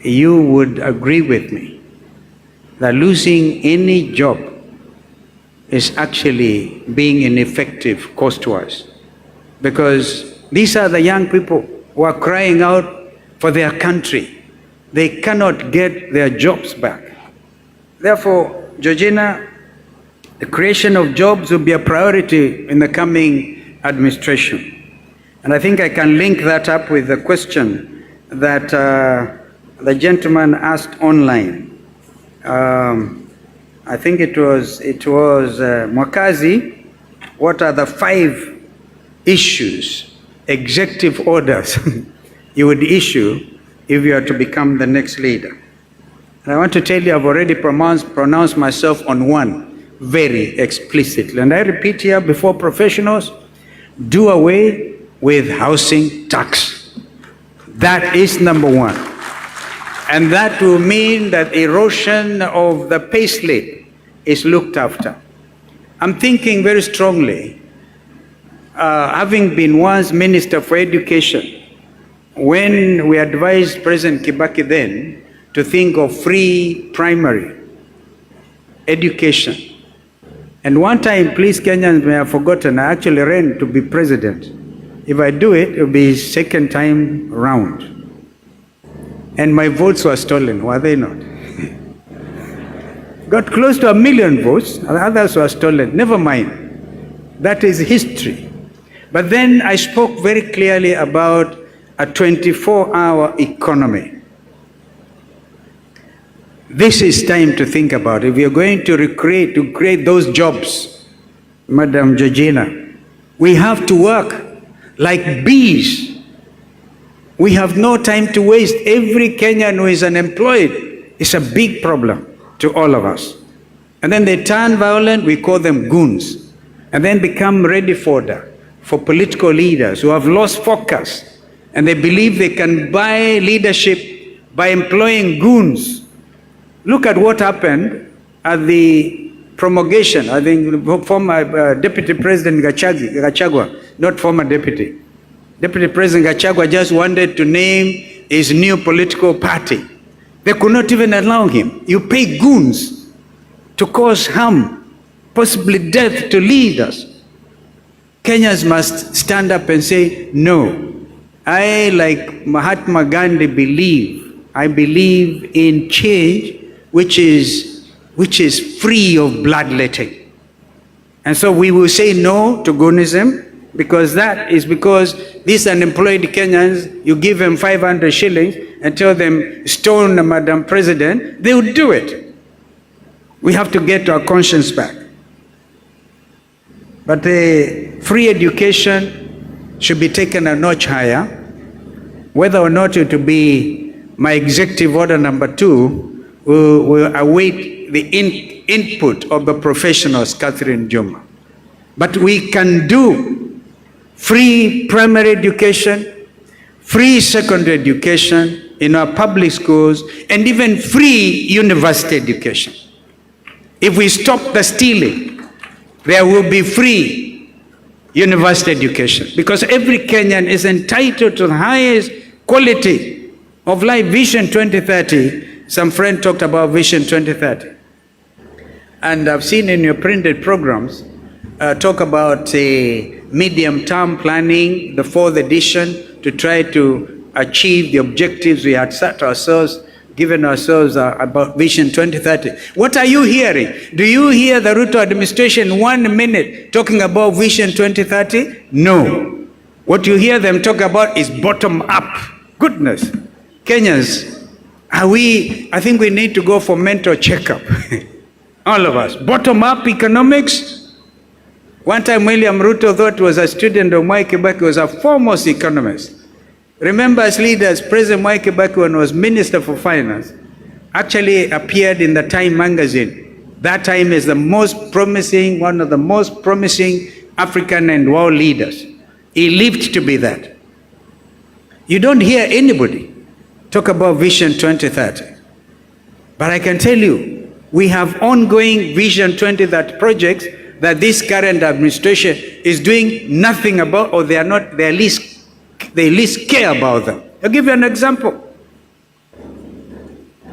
you would agree with me that losing any job is actually being ineffective cost-wise, because these are the young people who are crying out for their country. They cannot get their jobs back. Therefore, Georgina, the creation of jobs will be a priority in the coming administration. And I think I can link that up with the question that the gentleman asked online. I think it was Mwakazi, what are the 5 issues, executive orders you would issue if you are to become the next leader? And I want to tell you, I've already pronounced myself on one very explicitly. And I repeat here before professionals, do away with housing tax. That is number 1. And that will mean that erosion of the payslip is looked after. I'm thinking very strongly, having been once Minister for Education, when we advised President Kibaki then to think of free primary education. And one time, please Kenyans may have forgotten, I actually ran to be president. If I do it, it will be second time round. And my votes were stolen, were they not? Got close to 1 million votes, and others were stolen. Never mind. That is history. But then I spoke very clearly about a 24-hour economy. This is time to think about. If we are going to create those jobs, Madam Georgina, we have to work like bees. We have no time to waste. Every Kenyan who is unemployed is a big problem to all of us. And then they turn violent, we call them goons, and then become ready for political leaders who have lost focus, and they believe they can buy leadership by employing goons. Look at what happened at the promulgation. I think former Deputy President Gachagua, not former deputy. Deputy President Gachagua just wanted to name his new political party. They could not even allow him. You pay goons to cause harm, possibly death to leaders. Kenyans must stand up and say, no. I, like Mahatma Gandhi, I believe in change which is free of bloodletting. And so we will say no to goonism, because these unemployed Kenyans, you give them 500 shillings and tell them, stone Madam President, they will do it. We have to get our conscience back. But free education should be taken a notch higher. Whether or not it will be my executive order number 2, will await the input of the professionals, Catherine Juma. But we can do free primary education, free secondary education in our public schools, and even free university education. If we stop the stealing, there will be free university education, because every Kenyan is entitled to the highest quality of life. Vision 2030, some friend talked about Vision 2030. And I've seen in your printed programs, talk about medium-term planning, the 4th edition, to try to achieve the objectives we had set ourselves, given ourselves about Vision 2030. What are you hearing? Do you hear the Ruto administration 1 minute talking about Vision 2030? No. What you hear them talk about is bottom-up. Goodness. Kenyans, I think we need to go for mental checkup. All of us. Bottom-up economics. One time William Ruto thought he was a student of Mwai Kibaki, was a foremost economist. Remember, as leaders, President Mwai Kibaki, when he was Minister for Finance, actually appeared in the Time magazine. That time is the most promising, one of the most promising African and world leaders. He lived to be that. You don't hear anybody talk about Vision 2030. But I can tell you, we have ongoing Vision 2030 projects that this current administration is doing nothing about, or they least care about them. I'll give you an example.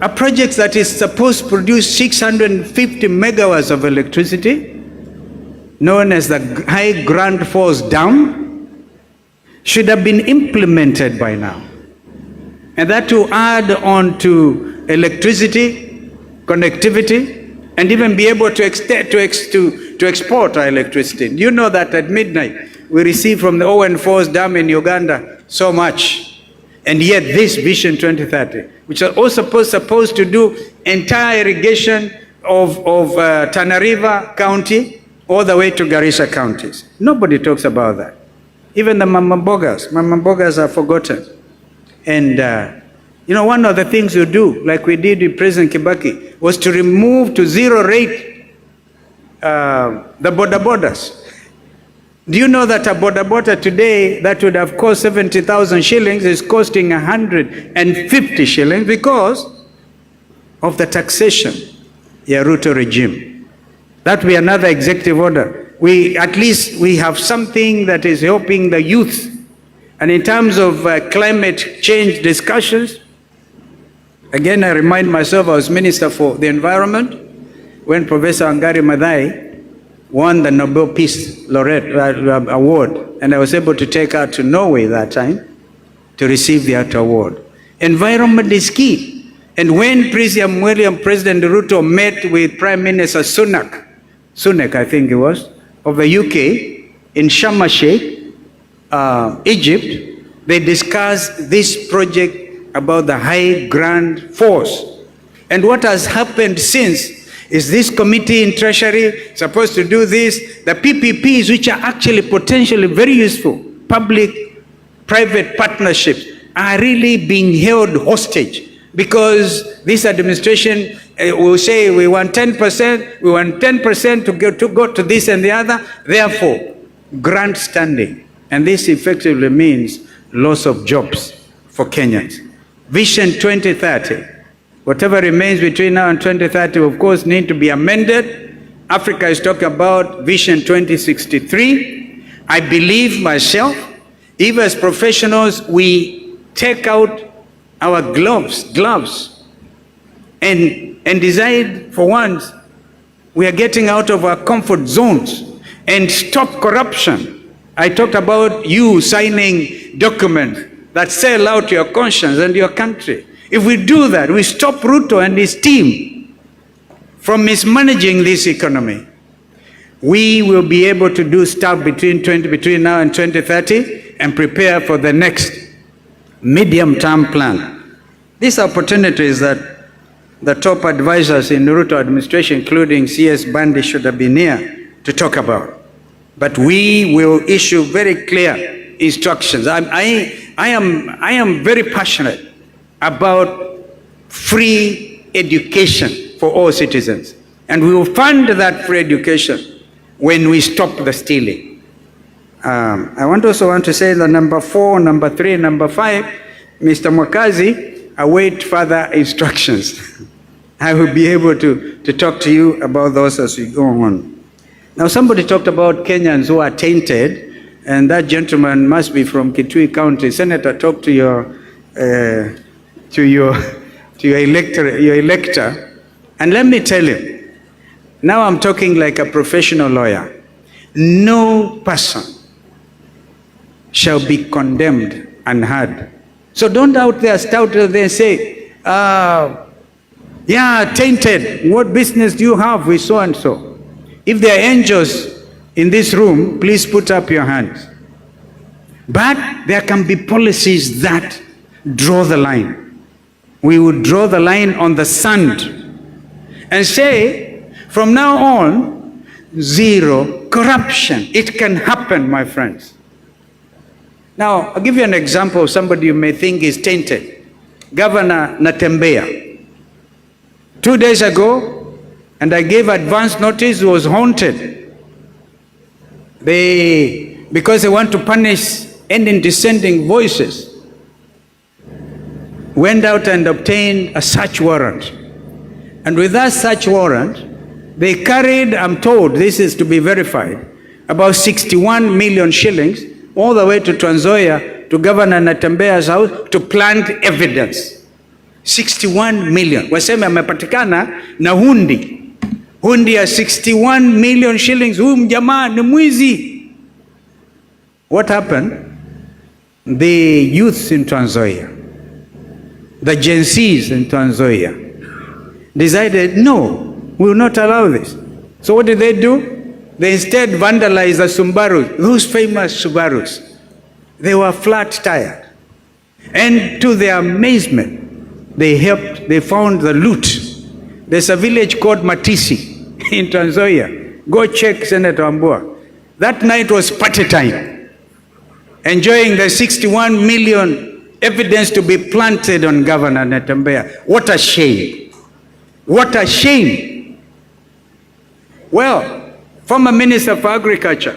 A project that is supposed to produce 650 megawatts of electricity, known as the High Grand Falls Dam, should have been implemented by now. And that to add on to electricity, connectivity, and even be able to export our electricity. You know that at midnight, we receive from the Owen Falls Dam in Uganda so much. And yet this Vision 2030, which are all supposed to do entire irrigation of Tana River County all the way to Garissa counties. Nobody talks about that. Even the Mamambogas are forgotten. And you know, one of the things you do, like we did with President Kibaki, was to remove to zero rate the border borders. Do you know that a border today that would have cost 70,000 shillings is costing 150 shillings because of the taxation, Ruto regime? That will be another executive order. At least we have something that is helping the youth. And in terms of climate change discussions, again, I remind myself I was Minister for the Environment when Professor Wangari Maathai won the Nobel Peace Laureate Award, and I was able to take her to Norway that time to receive that award. Environment is key. And when President Ruto met with Prime Minister Sunak, I think it was, of the UK, in Sharm el-Sheikh, Egypt, they discussed this project about the High Grand Falls. And what has happened since is this committee in Treasury supposed to do this. The PPPs, which are actually potentially very useful, public-private partnerships, are really being held hostage because this administration will say we want 10%, we want 10% to go to this and the other, therefore grandstanding. And this effectively means loss of jobs for Kenyans. Vision 2030. Whatever remains between now and 2030, of course, need to be amended. Africa is talking about Vision 2063. I believe myself, even as professionals, we take out our gloves and decide for once we are getting out of our comfort zones and stop corruption. I talked about you signing documents that sell out your conscience and your country. If we do that, we stop Ruto and his team from mismanaging this economy, we will be able to do stuff between now and 2030 and prepare for the next medium-term plan. These opportunities that the top advisors in the Ruto administration, including CS Bandi, should have been here to talk about. But we will issue very clear instructions. I am very passionate about free education for all citizens. And we will fund that free education when we stop the stealing. I also want to say that number 4, number 3, number 5, Mr. Mwakazi, await further instructions. I will be able to talk to you about those as we go on. Now, somebody talked about Kenyans who are tainted, and that gentleman must be from Kitui County. Senator, talk to your elector, and let me tell you, now I'm talking like a professional lawyer. No person shall be condemned unheard. So don't out there start there and say, yeah, tainted, what business do you have with so and so? If there are angels in this room, please put up your hands. But there can be policies that draw the line. We would draw the line on the sand and say, from now on, zero corruption. It can happen, my friends. Now, I'll give you an example of somebody you may think is tainted. Governor Natembeya. 2 days ago, and I gave advance notice, was haunted. Because they want to punish any dissenting voices, went out and obtained a search warrant. And with that search warrant, they carried, I'm told, this is to be verified, about 61 million shillings all the way to Trans Nzoia to Governor Natembeya's house to plant evidence. 61 million. Waseme amepatikana na hundi ya 61 million shillings. Huyu mjamaa ni mwizi. What happened? The youths in Trans Nzoia, the Gen Zs in Trans Nzoia decided, no, we will not allow this. So what did they do? They instead vandalized the Subarus, those famous Subarus. They were flat tired. And to their amazement, they found the loot. There's a village called Matisi in Trans Nzoia. Go check Senator Ambua. That night was party time, enjoying the 61 million evidence to be planted on Governor Natembeya. What a shame. What a shame. Well, former Minister for Agriculture,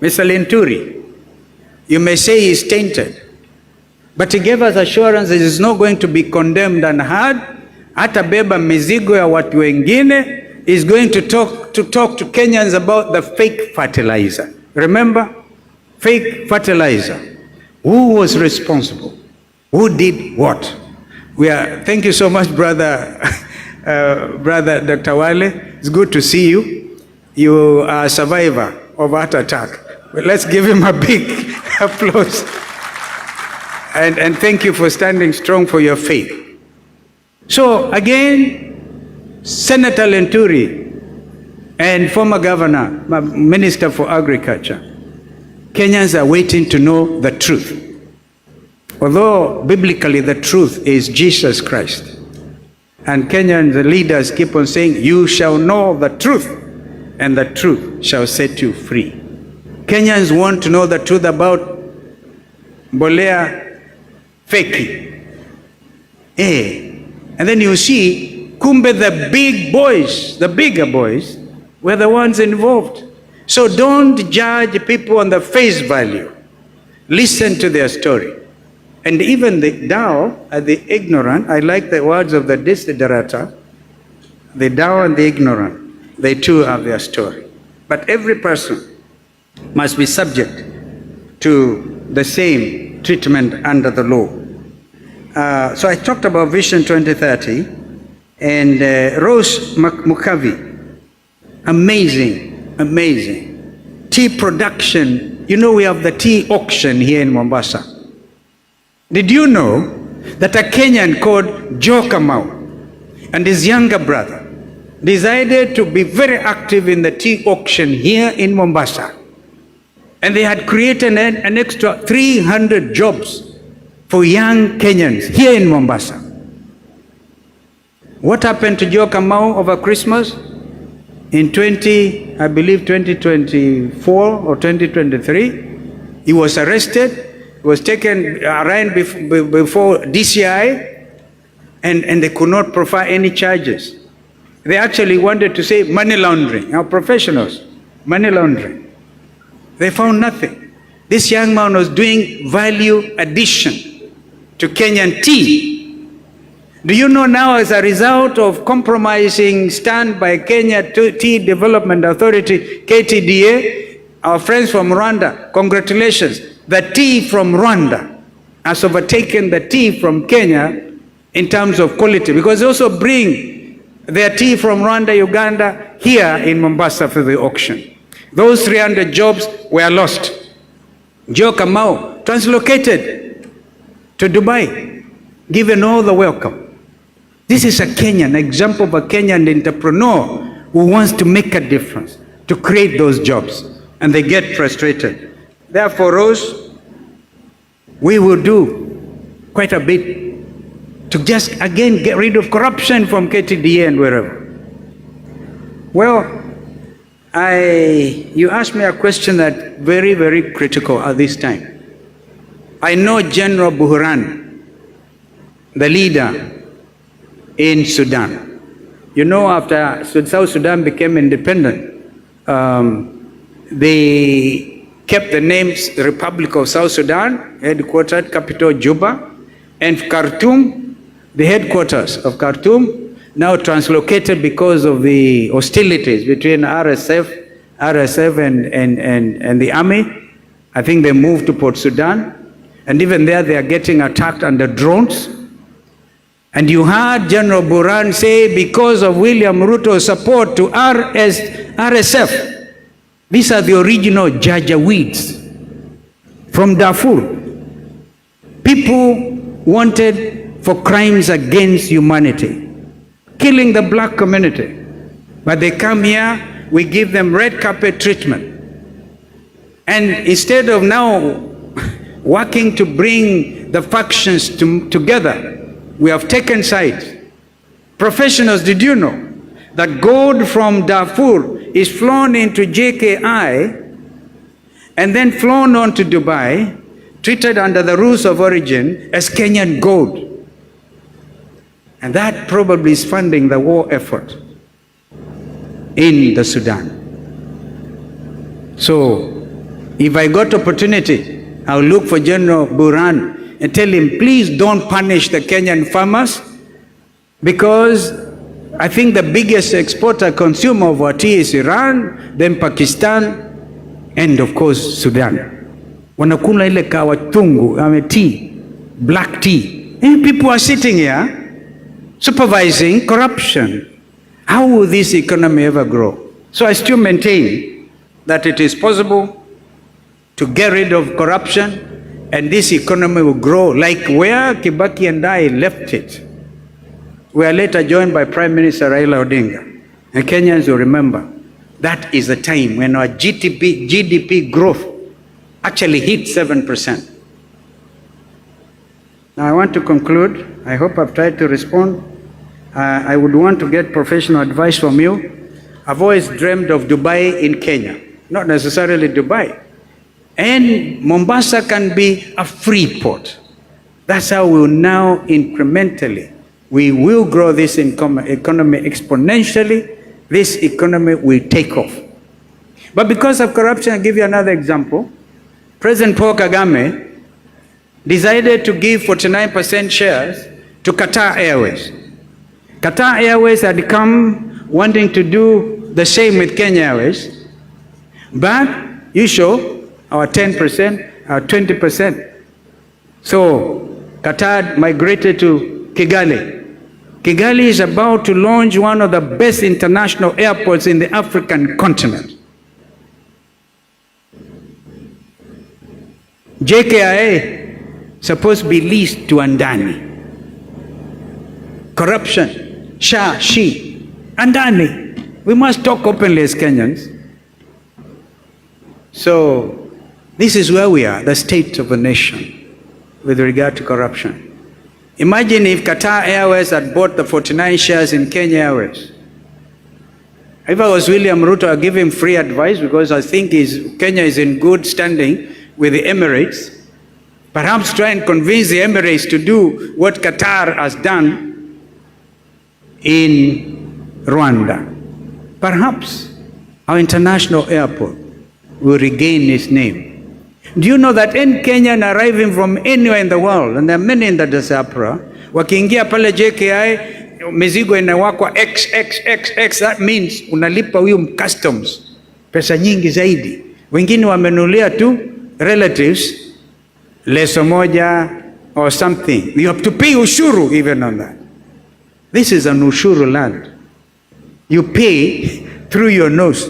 Mr. Linturi, you may say he's tainted, but he gave us assurance that he's not going to be condemned and hard. Hatabeba mizigo ya watu wengine. Is going to talk to Kenyans about the fake fertilizer. Remember? Fake fertilizer. Who was responsible? Who did what? Thank you so much, brother brother Dr. Wale. It's good to see you. You are a survivor of heart attack. But let's give him a big applause. And thank you for standing strong for your faith. So again, Senator Linturi and former Governor, Minister for Agriculture, Kenyans are waiting to know the truth. Although biblically the truth is Jesus Christ. And Kenyan leaders keep on saying, you shall know the truth, and the truth shall set you free. Kenyans want to know the truth about mbolea feki. And then you see, kumbe the big boys, the bigger boys, were the ones involved. So don't judge people on the face value. Listen to their story. And even the Dao, the ignorant, I like the words of the Desiderata, the Dao and the ignorant, they too have their story. But every person must be subject to the same treatment under the law. So I talked about Vision 2030, and Rose Mukavi, amazing. Tea production, you know we have the tea auction here in Mombasa. Did you know that a Kenyan called Joe Kamau and his younger brother decided to be very active in the tea auction here in Mombasa? And they had created an extra 300 jobs for young Kenyans here in Mombasa. What happened to Joe Kamau over Christmas? In 2024 or 2023, he was arrested, was taken around before DCI, and they could not provide any charges. They actually wanted to say money laundering, our professionals, money laundering. They found nothing. This young man was doing value addition to Kenyan tea. Do you know now, as a result of compromising stand by Kenya Tea Development Authority, KTDA, our friends from Rwanda, congratulations. The tea from Rwanda has overtaken the tea from Kenya in terms of quality, because they also bring their tea from Rwanda, Uganda, here in Mombasa for the auction. Those 300 jobs were lost. Joe Kamau translocated to Dubai, given all the welcome. This is a Kenyan, example of a Kenyan entrepreneur who wants to make a difference, to create those jobs, and they get frustrated. Therefore, Rose, we will do quite a bit to just again get rid of corruption from KTDA and wherever. Well, you asked me a question that very, very critical at this time. I know General Buhuran, the leader in Sudan. You know, after South Sudan became independent, they kept the names Republic of South Sudan, headquartered, capital Juba, and Khartoum, the headquarters of Khartoum, now translocated because of the hostilities between RSF and the army. I think they moved to Port Sudan, and even there they are getting attacked under drones. And you heard General Buran say, because of William Ruto's support to RSF, these are the original Janjaweeds from Darfur. People wanted for crimes against humanity, killing the black community. But they come here, we give them red carpet treatment. And instead of now working to bring the factions together, we have taken sides. Professionals, did you know that gold from Darfur is flown into JKI and then flown on to Dubai, treated under the rules of origin as Kenyan gold? And that probably is funding the war effort in the Sudan. So, if I got opportunity, I'll look for General Buran and tell him, please don't punish the Kenyan farmers, because I think the biggest exporter consumer of our tea is Iran, then Pakistan, and of course Sudan. Wanakula ile kawa tungu, tea, black tea. And people are sitting here supervising corruption. How will this economy ever grow? So I still maintain that it is possible to get rid of corruption, and this economy will grow like where Kibaki and I left it. We are later joined by Prime Minister Raila Odinga. And Kenyans will remember, that is the time when our GDP growth actually hit 7%. Now I want to conclude. I hope I've tried to respond. I would want to get professional advice from you. I've always dreamed of Dubai in Kenya, not necessarily Dubai. And Mombasa can be a free port. That's how we'll now incrementally, we will grow this economy exponentially. This economy will take off. But because of corruption, I'll give you another example. President Paul Kagame decided to give 49% shares to Qatar Airways. Qatar Airways had come wanting to do the same with Kenya Airways, but you show our 10%, our 20%. So Qatar migrated to Kigali. Kigali is about to launch one of the best international airports in the African continent. JKIA supposed to be leased to Andani. Corruption, Andani. We must talk openly as Kenyans. So this is where we are, the state of a nation with regard to corruption. Imagine if Qatar Airways had bought the 49 shares in Kenya Airways. If I was William Ruto, I'd give him free advice, because I think Kenya is in good standing with the Emirates. Perhaps try and convince the Emirates to do what Qatar has done in Rwanda. Perhaps our international airport will regain its name. Do you know that any Kenyan arriving from anywhere in the world, and there are many in the diaspora, wakiingia pale JKI, mizigo inawakwa XXXX, that means unalipa huyu customs pesa nyingi zaidi. Wengine wamenulia tu relatives leso moja or something. You have to pay ushuru even on that. This is an ushuru land. You pay through your nose.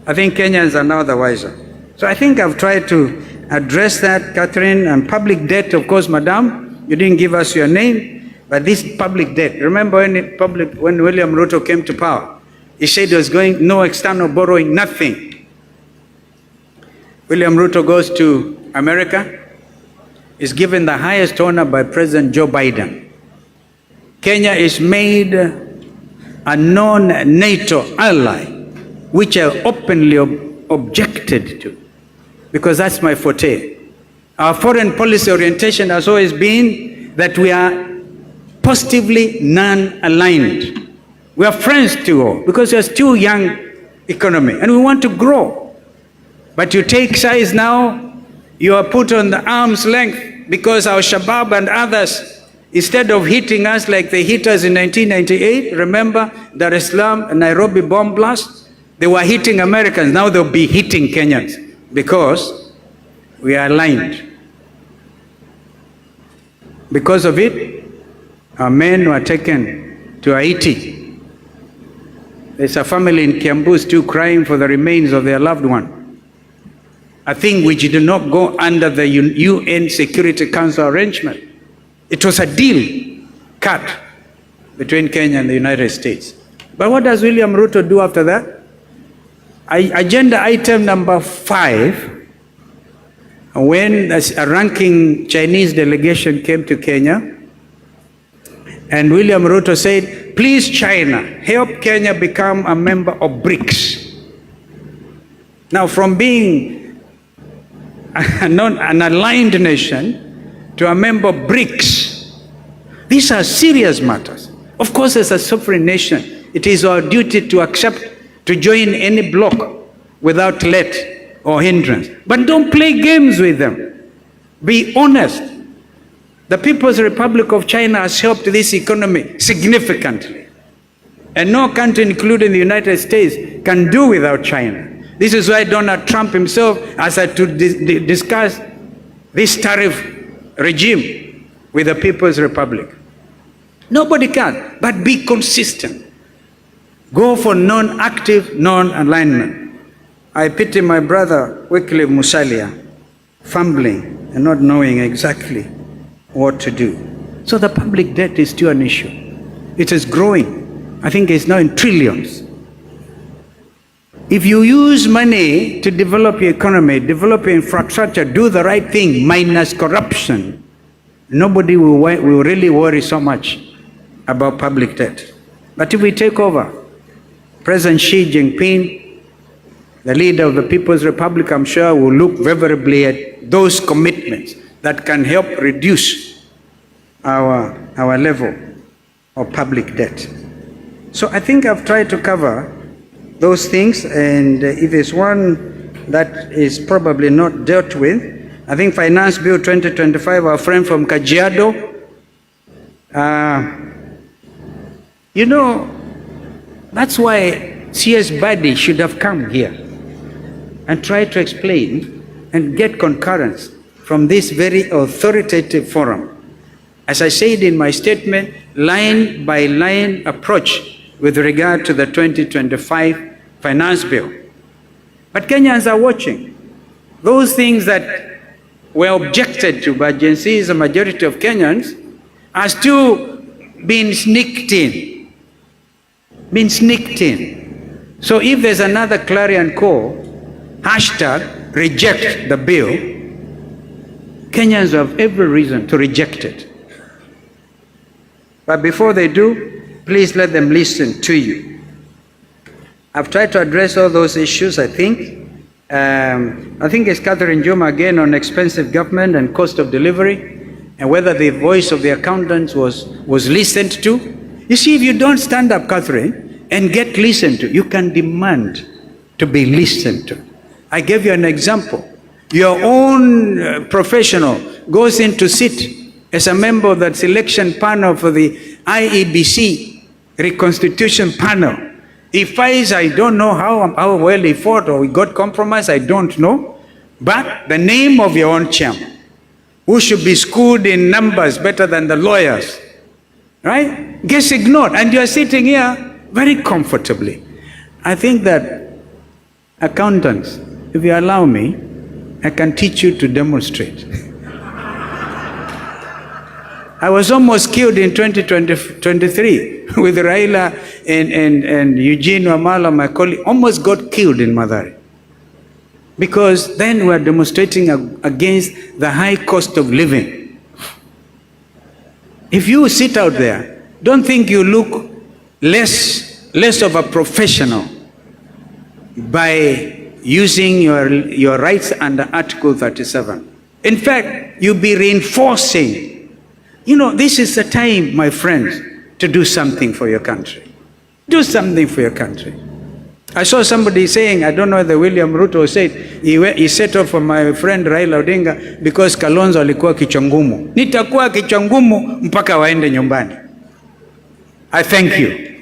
I think Kenyans are now the wiser. So I think I've tried to address that, Catherine. And public debt, of course, Madam, you didn't give us your name, but this public debt. Remember when William Ruto came to power, he said there was going no external borrowing, nothing. William Ruto goes to America, is given the highest honor by President Joe Biden. Kenya is made a non-NATO ally, which I openly objected to, because that's my forte. Our foreign policy orientation has always been that we are positively non-aligned. We are friends to all, because we are still young economy and we want to grow. But you take sides now, you are put on the arm's length, because our Shabab and others, instead of hitting us like they hit us in 1998, remember Dar es Salaam and Nairobi bomb blast? They were hitting Americans, now they'll be hitting Kenyans, because we are aligned. Because of it, Our men were taken to Haiti. There's a family in Kiambu still crying for the remains of their loved one. A thing which did not go under the UN Security Council arrangement. It was a deal cut between Kenya and the United States. But what does William Ruto do after that? Agenda item number 5, when a ranking Chinese delegation came to Kenya, and William Ruto said, please China, help Kenya become a member of BRICS. Now from being an aligned nation to a member of BRICS, these are serious matters. Of course, as a sovereign nation, it is our duty to accept to join any bloc without let or hindrance. But don't play games with them. Be honest. The People's Republic of China has helped this economy significantly. And no country, including the United States, can do without China. This is why Donald Trump himself has had to discuss this tariff regime with the People's Republic. Nobody can, but be consistent. Go for non-active, non-alignment. I pity my brother, Wycliffe Musalia, fumbling and not knowing exactly what to do. So the public debt is still an issue. It is growing. I think it's now in trillions. If you use money to develop your economy, develop your infrastructure, do the right thing, minus corruption, nobody will really worry so much about public debt. But if we take over, President Xi Jinping, the leader of the People's Republic, I'm sure will look favorably at those commitments that can help reduce our level of public debt. So I think I've tried to cover those things, and if there's one that is probably not dealt with, I think Finance Bill 2025, our friend from Kajiado, you know, that's why CS Badi should have come here and try to explain and get concurrence from this very authoritative forum. As I said in my statement, line by line approach with regard to the 2025 Finance Bill. But Kenyans are watching. Those things that were objected to by Gen Z's, the majority of Kenyans, are still being sneaked in. So if there's another clarion call, hashtag reject the bill, Kenyans have every reason to reject it. But before they do, please let them listen to you. I've tried to address all those issues, I think. It's Catherine Juma again on expensive government and cost of delivery, and whether the voice of the accountants was listened to. You see, if you don't stand up, Catherine, and get listened to, you can demand to be listened to. I gave you an example. Your own professional goes in to sit as a member of that selection panel for the IEBC reconstitution panel. He fights, I don't know how well he fought or he got compromised, I don't know. But the name of your own chairman, who should be schooled in numbers better than the lawyers, right, gets ignored. And you are sitting here very comfortably. I think that accountants, if you allow me, I can teach you to demonstrate. I was almost killed in 2023 with Raila and Eugene Wamala, my colleague, almost got killed in Mathare. Because then we are demonstrating against the high cost of living. If you sit out there, don't think you look less of a professional by using your rights under Article 37. In fact, you'll be reinforcing. You know, this is the time, my friends, to do something for your country. Do something for your country. I saw somebody saying, I don't know whether William Ruto said, he set off for my friend Raila Odinga because Kalonzo alikuwa kichwa ngumu. Nitakuwa kichwa ngumu mpaka waende nyumbani. I thank you.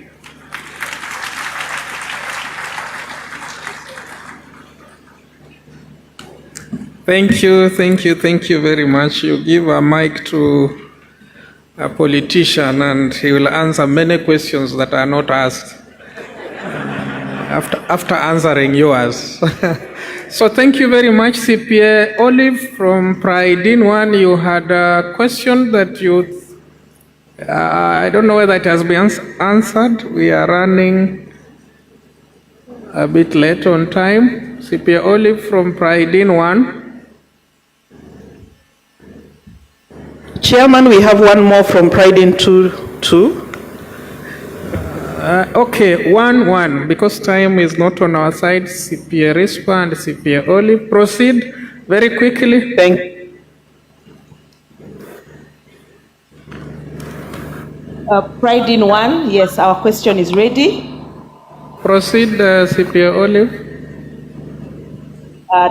Thank you very much. You give a mic to a politician, and he will answer many questions that are not asked after answering yours. So thank you very much, CPA Olive from Pride in One. You had a question that you, I don't know whether it has been answered. We are running a bit late on time. CPA Olive from Pride in One. Chairman, we have one more from Pride in Two. Okay, one, because time is not on our side. CPA Rispa and CPA Olive, proceed very quickly. Thank you. Pride in One, yes, our question is ready. Proceed, CPA Olive.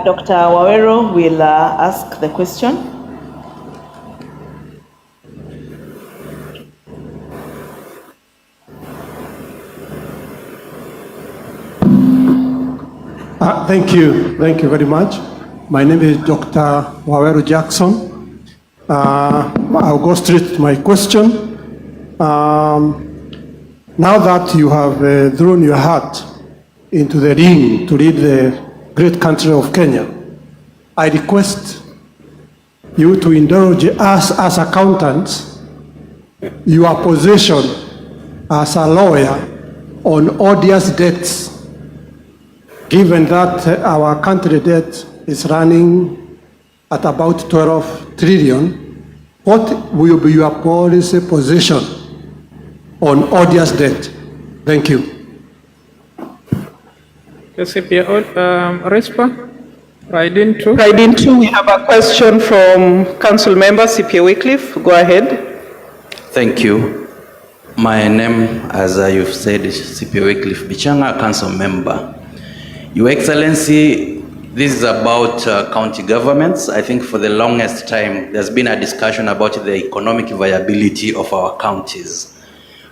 Dr. Wawero will ask the question. Thank you very much. My name is Dr. Wawero Jackson. I'll go straight to my question. Now that you have thrown your heart into the ring to lead the great country of Kenya, I request you to indulge us as accountants your position as a lawyer on odious debts, given that our country debt is running at about 12 trillion, what will be your policy position on odious debt? Thank you. Rispa, Pride in Two. Pride in Two, we have a question from Council Member CPA Wycliffe. Go ahead. Thank you. My name, as you've said, is CPA Wycliffe Bichanga, Council Member. Your Excellency, this is about county governments. I think for the longest time, there's been a discussion about the economic viability of our counties.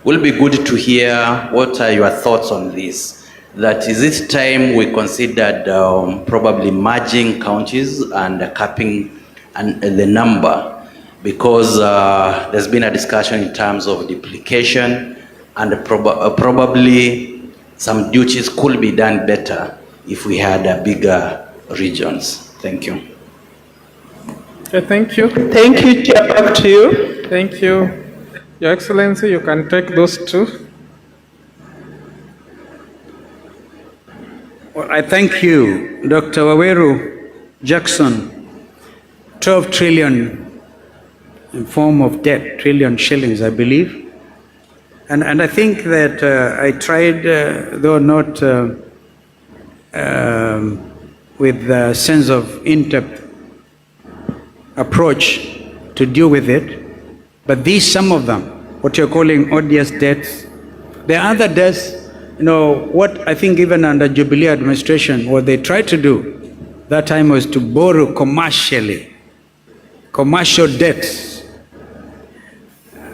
Will be good to hear what are your thoughts on this. That is it time we considered probably merging counties and capping the number, because there's been a discussion in terms of duplication, and probably some duties could be done better if we had bigger regions. Thank you. Okay, thank you. Thank you, Chair. Back to you. Thank you. Your Excellency, you can take those two. Well, I thank you, Dr. Wawero Jackson. 12 trillion in form of debt, trillion shillings, I believe. And I think that I tried, though not with a sense of in-depth approach to deal with it, but these, some of them, what you're calling odious debts, there are other debts. You know, what I think even under Jubilee administration, what they tried to do that time was to borrow commercially, commercial debts.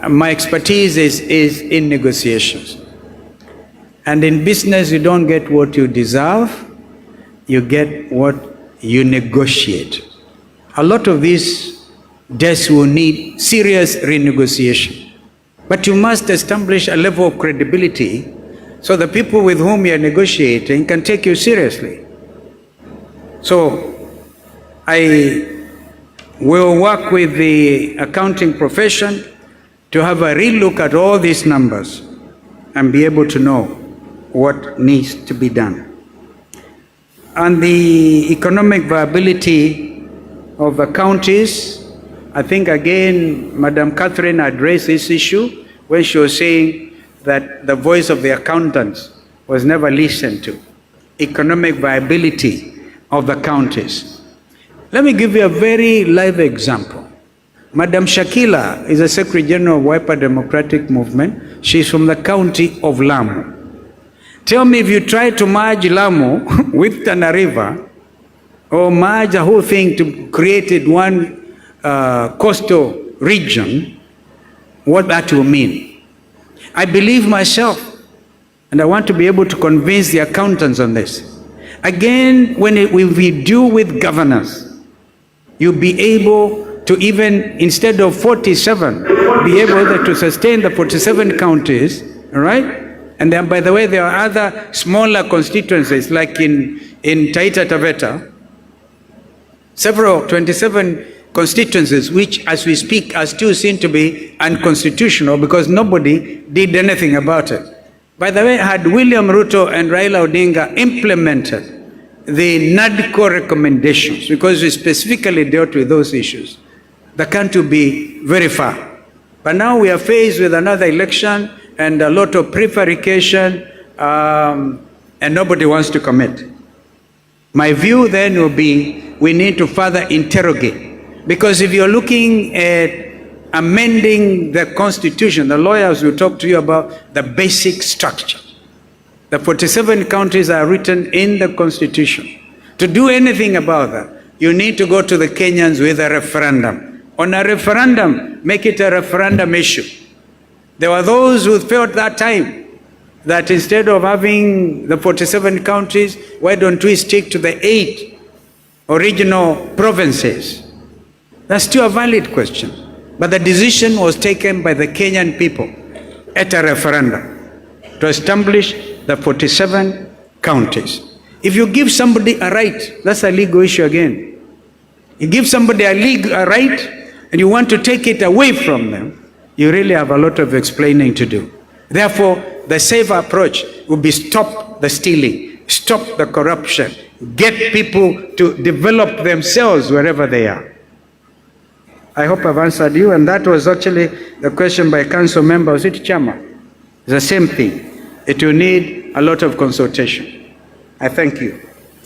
My expertise is in negotiations. And in business, you don't get what you deserve, you get what you negotiate. A lot of these debts will need serious renegotiation. But you must establish a level of credibility so the people with whom you are negotiating can take you seriously. So I will work with the accounting profession to have a real look at all these numbers and be able to know what needs to be done. And the economic viability of the counties, I think again, Madam Catherine addressed this issue when she was saying that the voice of the accountants was never listened to. Economic viability of the counties. Let me give you a very live example. Madam Shakila is a Secretary General of Wiper Democratic Movement. She's from the county of Lamu. Tell me, if you try to merge Lamu with Tana River, or merge the whole thing to create it one coastal region, what that will mean. I believe myself, and I want to be able to convince the accountants on this. Again, when we deal with governance, you'll be able to even, instead of 47, be able to sustain the 47 counties, all right? And then, by the way, there are other smaller constituencies, like in Taita Taveta, several 27 constituencies, which as we speak are still seen to be unconstitutional because nobody did anything about it. By the way, had William Ruto and Raila Odinga implemented the NADCO recommendations, because we specifically dealt with those issues, the country will be very far. But now we are faced with another election and a lot of prevarication, and nobody wants to commit. My view then will be we need to further interrogate, because if you're looking at amending the Constitution, the lawyers will talk to you about the basic structure. The 47 counties are written in the Constitution. To do anything about that, you need to go to the Kenyans with a referendum. On a referendum, make it a referendum issue. There were those who felt that time that instead of having the 47 counties, why don't we stick to the 8 original provinces? That's still a valid question. But the decision was taken by the Kenyan people at a referendum to establish the 47 counties. If you give somebody a right, that's a legal issue again. You give somebody a right and you want to take it away from them, you really have a lot of explaining to do. Therefore, the safe approach would be stop the stealing, stop the corruption, get people to develop themselves wherever they are. I hope I've answered you, and that was actually the question by council member, was it Chama? It's the same thing. It will need a lot of consultation. I thank you.